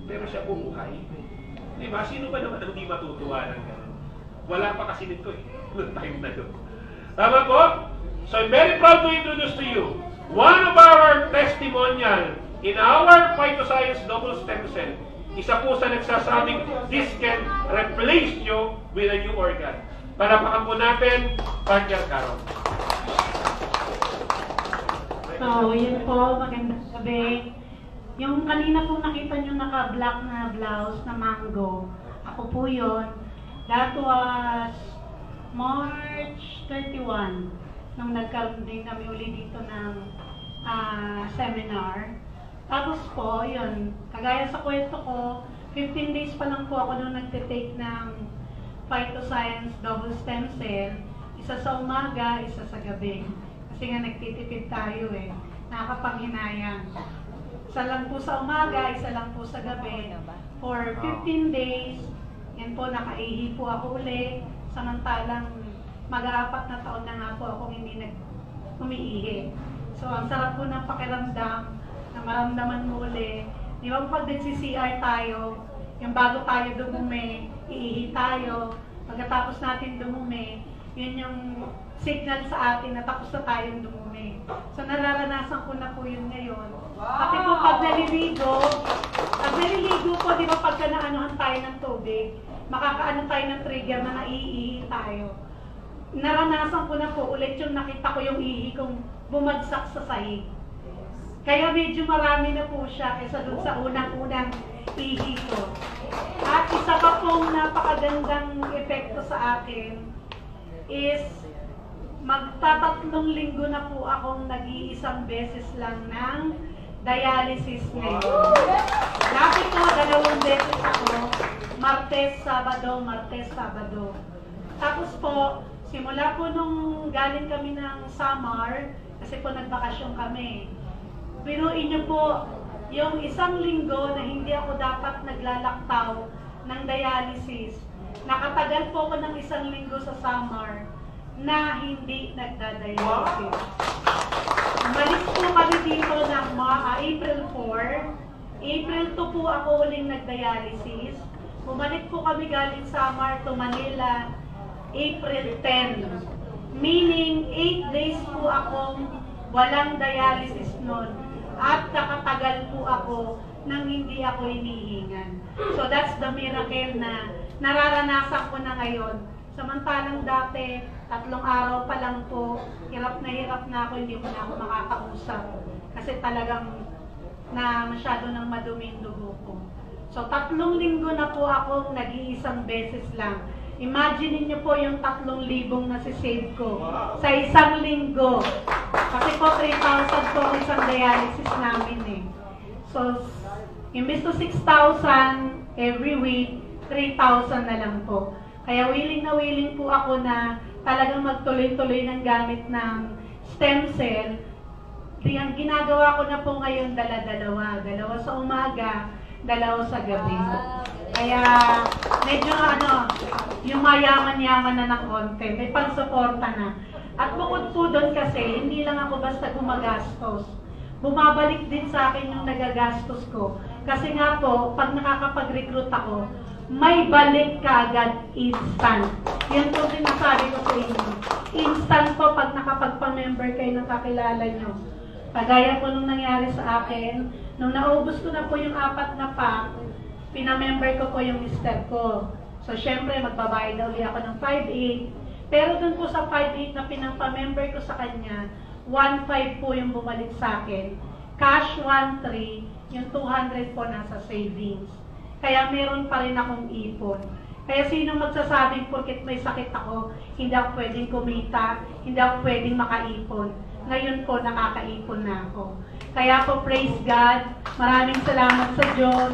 pero siya bubuhay. Diba? Sino ba naman ang di matutuwa ng gano'n? Wala pa kasi nito eh. Noong time na yun. Tama po? So I'm very proud to introduce to you one of our testimonial in our phytoscience double stem cell. Isa po sa nagsasabing this can replace you with a new organ. Palapakan po natin, Partner Carol. So, yun po, magandang gabi. Yung kanina po nakita nyo naka-black na blouse na mango, ako po yun. That was March 31, nung nagkaroon din kami uli dito ng seminar. Tapos po, yun, kagaya sa kwento ko, 15 days pa lang po ako nung nagtitake ng phytoscience double stem cell. Isa sa umaga, isa sa gabi. Kasi nga nagtitipid tayo eh, nakakapanghinayang. Isa lang po sa umaga, isa lang po sa gabi. For 15 days, yan po, nakaihi po ako uli. Samantalang mag-aapat na taon na nga po akong hindi umiihi. So, ang sarap po ng pakiramdam na maramdaman mo uli. Di ba pag nagsi-CR tayo, yung bago tayo dumumi, iihi tayo. Pagkatapos natin dumumi, yun yung signal sa atin na tapos na tayong dumumi. So, nararanasan ko na po yun ngayon. Pati po pag naliligo po, di ba pagka naanohan tayo ng tubig, makakaano tayo ng trigger na naiihi tayo. Naranasan ko na po ulit yung nakita ko yung ihi kong bumagsak sa sahig. Kaya medyo marami na po siya kaysa dun sa unang-unang ihi ko. At isa pa pong napakagandang epekto sa akin is magtatatlong linggo na po akong nag-iisang beses lang ng dialysis ngayon. Dati po, 2 beses ako, Martes, Sabado. Tapos po, simula po nung galing kami ng Samar, kasi po nagbakasyon kami. Biruin niyo po, yung 1 linggo na hindi ako dapat naglalaktaw ng dialysis, nakatagal po ako ng 1 linggo sa Samar na hindi nagda-dialysis. Umalis po kami dito ng April 4. April 2 po ako uling nagdialysis. Bumalik po kami galing Samar to Manila April 10. Meaning, 8 days po akong walang dialysis nun. At nakatagal po ako nang hindi ako hinihingan. So that's the miracle na nararanasan ko na ngayon. Samantalang dati, 3 araw pa lang po, hirap na ako, hindi mo na ako makakausap. Kasi talagang na masyado nang madumi yung dugo ko. So 3 linggo na po akong nag-iisang beses lang. Imagine niyo po yung 3,000 na si-save ko sa 1 linggo. Kasi po 3,000 po isang dialysis namin eh. So, imbes to 6,000 every week, 3,000 na lang po. Kaya willing po ako na talagang magtuloy-tuloy ng gamit ng stem cell. Ang ginagawa ko na po ngayon, dalawa sa umaga, 2 sa gabi. Kaya medyo yung mayaman-yaman na ng konti, may pang-suporta na. At bukod po doon kasi, hindi lang ako basta gumagastos. Bumabalik din sa akin yung nagagastos ko. Kasi nga po, pag nakakapag-recruit ako, may balik ka agad instant. Yan po sinasabi ko sa inyo. Instant po pag nakapagpa-member kayo ng kakilala nyo. Pagaya po nung nangyari sa akin, nung naubos ko na po yung 4 na pack, pinamember ko po yung mister ko. So, syempre, magbabayad na uli ako ng 5,800. Pero dun po sa 5,800 na pinapamember ko sa kanya, 1,500 po yung bumalik sa akin. Cash 1,300, yung 200 po nasa savings. Kaya meron pa rin akong ipon. Kaya sino magsasabing porket may sakit ako, hindi ako pwedeng kumita, hindi ako pwedeng makaipon. Ngayon po, nakakaipon na ako. Kaya po, praise God, maraming salamat sa Diyos.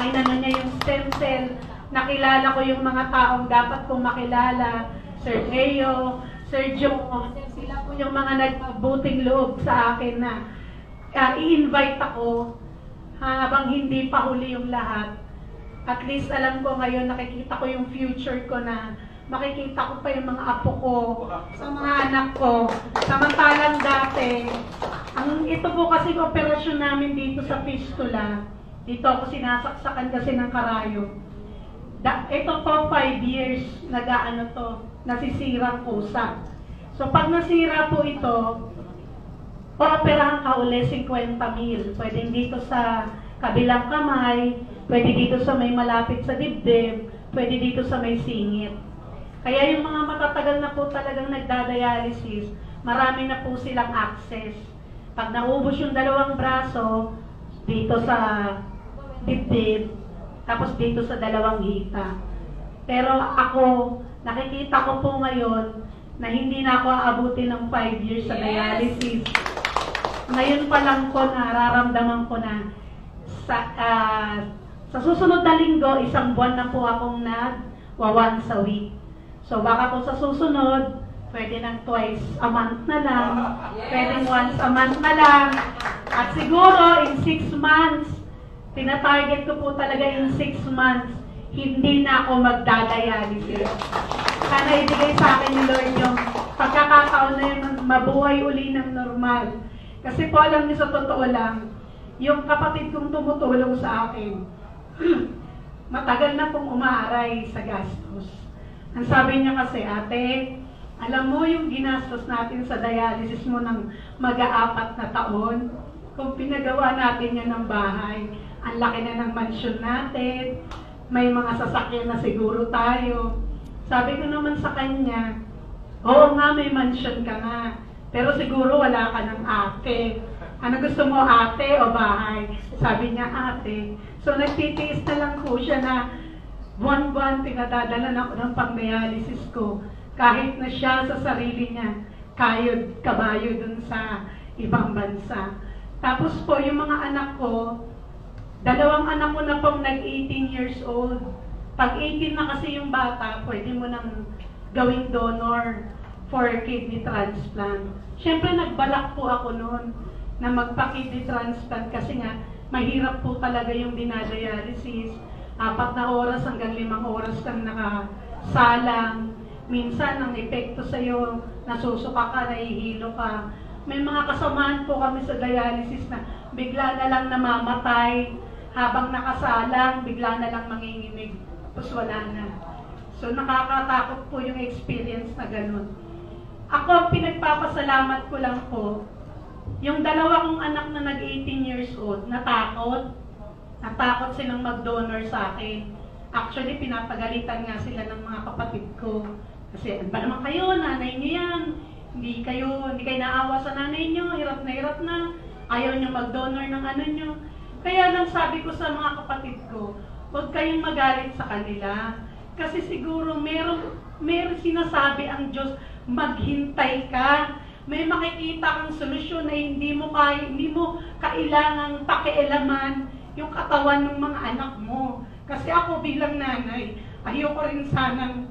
Inano niya yung stem cell. Nakilala ko yung mga taong dapat kong makilala. Sir Leo, Sir Joe, sila po yung mga nagpabuting loob sa akin na i-invite ako habang hindi pa huli yung lahat. At least alam ko ngayon, nakikita ko yung future ko na makikita ko pa yung mga apo ko, sa mga anak ko. Samantalang dati, ito po kasi operasyon namin dito sa fistula, Dito ako sinasaksakan kasi ng karayom. Ito po 5 years nag-aano to, nasisirang pusa. So pag nasira po ito, operahan ka uli 50,000. Pwede dito sa kabilang kamay, pwede dito sa may malapit sa dibdib, pwede dito sa may singit. Kaya yung mga matatagal na po talagang nagdadialysis, marami na po silang access. Pag naubos yung dalawang braso, dito sa dibdib, tapos dito sa dalawang hita. Pero ako, nakikita ko po ngayon na hindi na ako aabutin ng 5 years sa dialysis. Ngayon pa lang po nararamdaman ko na sa susunod na linggo, 1 buwan na po akong once a week. So baka po sa susunod, pwede nang twice a month na lang, pwedeng once a month na lang. At siguro in 6 months, tinatarget ko po talaga in 6 months, hindi na ako magdadialysis. Sana ibigay sa akin ni Lord yung pagkakataon na yun, mabuhay uli ng normal. Kasi po alam niyo sa totoo lang, yung kapatid kong tumutulong sa akin, matagal na pong umaaray sa gastos. Ang sabi niya kasi, ate, alam mo yung ginastos natin sa dialysis mo ng mag-4 na taon, kung pinagawa natin yan ng bahay, ang laki na ng mansyon natin, may mga sasakyan na siguro tayo. Sabi ko naman sa kanya, oo nga, may mansyon ka nga, pero siguro wala ka ng ate. Ano gusto mo, ate o bahay? Sabi niya, ate. So nagtitiis na lang po siya na buwan-buwan pinadadalan ako ng pang-dialysis ko. Kahit na siya sa sarili niya, kayod, kabayo dun sa ibang bansa. Tapos po, yung mga anak ko, 2 anak ko na pong nag-18 years old. Pag 18 na kasi yung bata, pwede mo nang gawing donor for kidney transplant. Siyempre, nagbalak po ako noon na magpa-kidney transplant kasi nga, mahirap po talaga yung dinadialysis. 4 na oras hanggang 5 oras kang nakasalang. Minsan, ang epekto sa'yo, nasusuka ka, nahihilo ka. May mga kasamaan po kami sa dialysis na bigla na lang namamatay, habang nakasalang, bigla na lang manginginig, tapos wala na. So, nakakatakot po yung experience na ganun. Ako, pinagpapasalamat ko lang po, yung 2 kong anak na nag-18 years old, natakot silang mag-donor sa akin. Actually, pinapagalitan nga sila ng mga kapatid ko. Kasi, ano ba naman kayo, nanay niyo yan. Hindi kayo naawa sa nanay niyo, hirap na, ayaw niyo mag-donor ng ano niyo. Kaya lang sabi ko sa mga kapatid ko, huwag kayong magalit sa kanila. Kasi siguro meron sinasabi ang Diyos, maghintay ka. May makikita kang solusyon na hindi mo kailangang pakialaman yung katawan ng mga anak mo. Kasi ako bilang nanay, ayoko rin sanang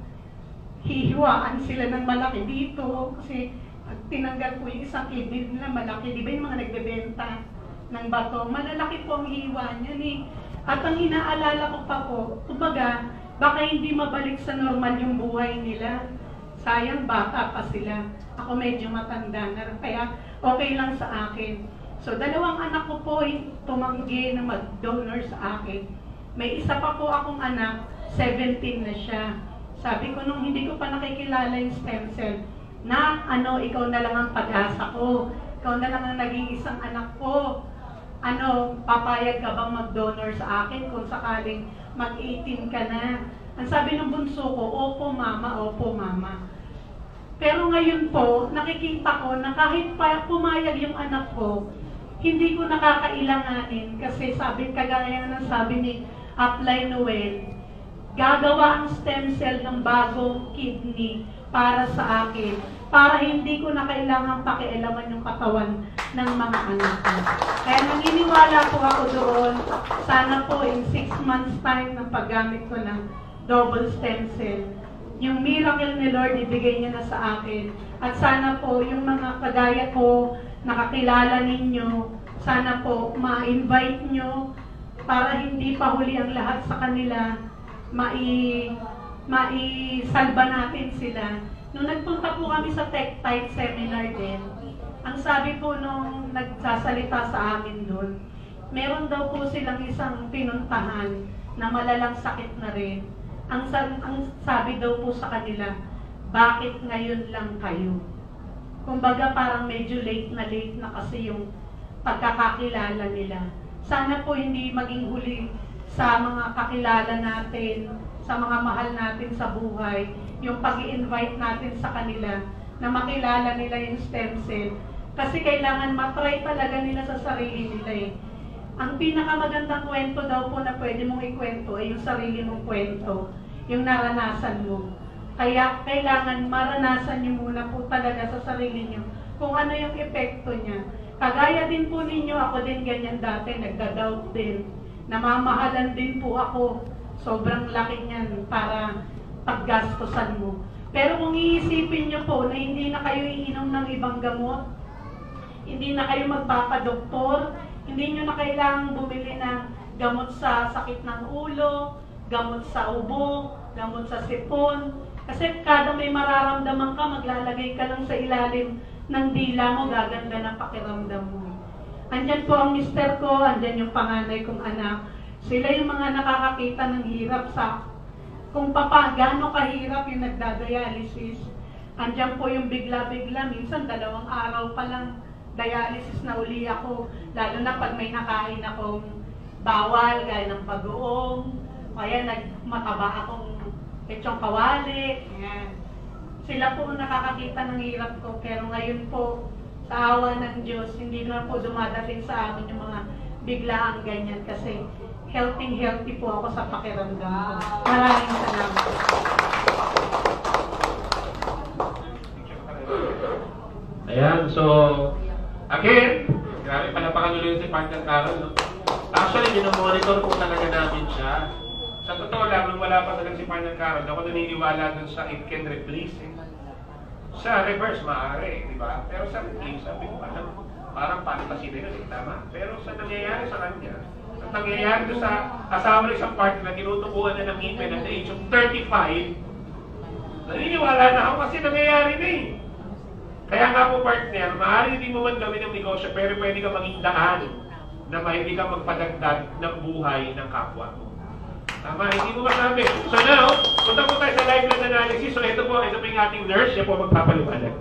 hihiwaan sila ng malaki dito. Kasi tinanggal ko yung isang kidney nila malaki. Di ba yung mga nagbebenta ng bato? Malalaki po ang hiwa niyan eh. At ang inaalala ko pa po, kumbaga, baka hindi mabalik sa normal yung buhay nila. Sayang, bata pa sila. Ako medyo matanda na rin, kaya okay lang sa akin. So, 2 anak ko po tumanggi na mag-donor sa akin. May isa pa po akong anak, 17 na siya. Sabi ko nung hindi ko pa nakikilala yung stem cell, na ikaw na lang ang pag-asa ko. Ikaw na lang ang naging isang anak ko. Papayag ka bang mag-donor sa akin kung sakaling mag-18 ka na? Ang sabi ng bunso ko, opo mama, opo mama. Pero ngayon po, nakikita ko na kahit pumayag yung anak ko, hindi ko nakakailanganin kasi kagaya ng sabi ni Apply Noel, gagawa ang stem cell ng bagong kidney para sa akin, para hindi ko na kailangang pakialaman yung katawan ng mga anak ko. Kaya naniniwala po ako doon, sana po in 6 months time ng paggamit ko ng double stem cell, yung miracle ni Lord ibigay niya na sa akin. At sana po yung mga kagaya ko, nakakilala ninyo, sana po ma-invite nyo para hindi pa huli ang lahat sa kanila, maisalba natin sila. Nung nagpunta po kami sa Tech Type Seminar din, ang sabi po nung nagsasalita sa amin doon, meron daw po silang isang pinuntahan na malalang sakit na rin. Ang sabi daw po sa kanila, bakit ngayon lang kayo? Kumbaga parang medyo late na kasi yung pagkakakilala nila. Sana po hindi maging huli sa mga kakilala natin, sa mga mahal natin sa buhay, yung pag-i-invite natin sa kanila na makilala nila yung stem cell. Kasi kailangan matry talaga nila sa sarili nila eh. Ang pinakamagandang kwento daw po na pwede mong ikwento ay yung sarili mong kwento, yung naranasan mo. Kaya kailangan maranasan nyo muna po talaga sa sarili nyo kung ano yung epekto niya. Kagaya din po ninyo, ako din ganyan dati, nagda-doubt din. Namamahalan din po ako. Sobrang laki niyan para paggastosan mo. Pero kung iisipin nyo po na hindi na kayo iinom ng ibang gamot, hindi na kayo magpapadoktor, hindi nyo na kailangang bumili ng gamot sa sakit ng ulo, gamot sa ubo, gamot sa sipon. Kasi kada may mararamdaman ka, maglalagay ka lang sa ilalim ng dila mo, gaganda na pakiramdam mo. Andyan po ang mister ko, andyan yung panganay kong anak. Sila yung mga nakakakita ng hirap sa kung gaano kahirap yung nagdadialysis. Andyan po yung bigla-bigla, minsan 2 araw pa lang dialysis na uli ako, lalo na pag may nakain akong bawal, gaya ng bagoong, kaya mataba akong pechong kawali. Ayan. Sila po nakakakita ng hirap ko, pero ngayon po, sa awa ng Diyos, hindi na po dumadating sa amin yung mga biglaang ganyan kasi healthy po ako sa pakiramdam ko. Maraming salamat. Ayan, so, again, grabe palapakan si Partner Carol, no? Actually, minomonitor po talaga namin siya. Sa totoo lang, nung wala pa talaga si Partner Carol, ako naniniwala dun sa it can replace eh. Sa reverse, maaari, di ba? Pero sa replace, sabi ko, parang fantasy na yun, tama? Pero sa nangyayari sa kanya, at nangyayari doon sa asawa ng isang partner na tinutukuhan na ng ngipin at the age of 35, naniniwala na ako kasi nangyayari na eh. Kaya nga po partner, maaari hindi mo man gawin ng negosyo, pero pwede ka maging daan na hindi ka magpadagdag ng buhay ng kapwa mo. Tama, hindi mo masabi. So now, punta po tayo sa live blood analysis. So ito po yung ating nurse, siya po magpapaliwanag.